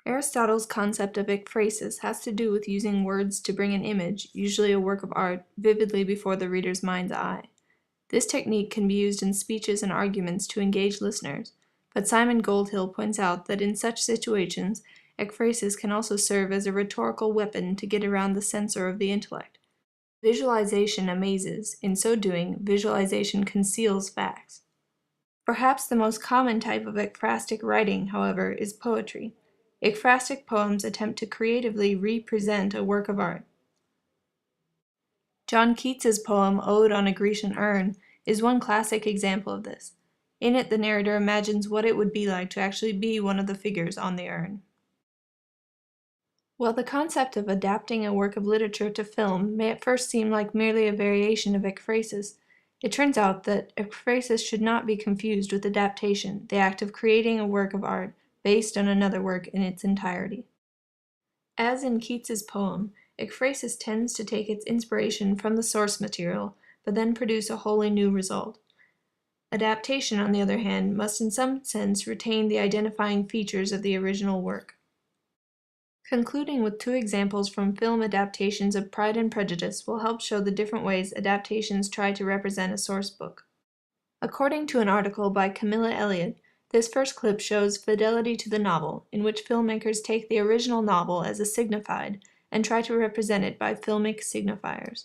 Aristotle's concept of ekphrasis has to do with using words to bring an image, usually a work of art, vividly before the reader's mind's eye. This technique can be used in speeches and arguments to engage listeners, but Simon Goldhill points out that in such situations, ekphrasis can also serve as a rhetorical weapon to get around the censor of the intellect. Visualization amazes. In so doing, visualization conceals facts. Perhaps the most common type of ekphrastic writing, however, is poetry. Ekphrastic poems attempt to creatively represent a work of art. John Keats's poem Ode on a Grecian Urn is one classic example of this. In it, the narrator imagines what it would be like to actually be one of the figures on the urn. While the concept of adapting a work of literature to film may at first seem like merely a variation of ekphrasis, it turns out that ekphrasis should not be confused with adaptation, the act of creating a work of art based on another work in its entirety. As in Keats's poem, ekphrasis tends to take its inspiration from the source material, but then produce a wholly new result. Adaptation, on the other hand, must in some sense retain the identifying features of the original work. Concluding with two examples from film adaptations of Pride and Prejudice will help show the different ways adaptations try to represent a source book. According to an article by Camilla Elliott, this first clip shows fidelity to the novel, in which filmmakers take the original novel as a signified and try to represent it by filmic signifiers.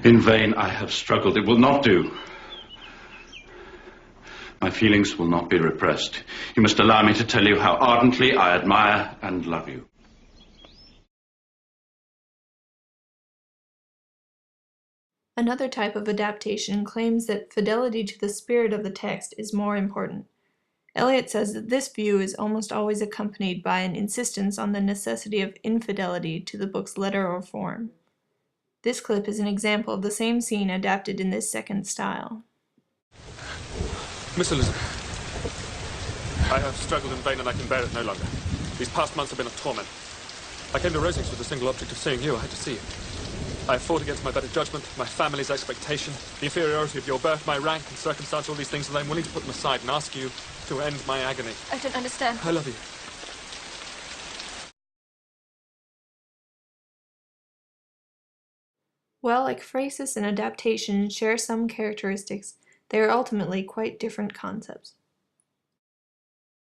In vain I have struggled. It will not do. My feelings will not be repressed. You must allow me to tell you how ardently I admire and love you. Another type of adaptation claims that fidelity to the spirit of the text is more important. Eliot says that this view is almost always accompanied by an insistence on the necessity of infidelity to the book's letter or form. This clip is an example of the same scene adapted in this second style. Miss Elizabeth, I have struggled in vain and I can bear it no longer. These past months have been a torment. I came to Rosings with the single object of seeing you. I had to see you. I have fought against my better judgment, my family's expectation, the inferiority of your birth, my rank and circumstance, all these things, and I'm willing to put them aside and ask you to end my agony. I don't understand. I love you. While ekphrasis and adaptation share some characteristics, they are ultimately quite different concepts.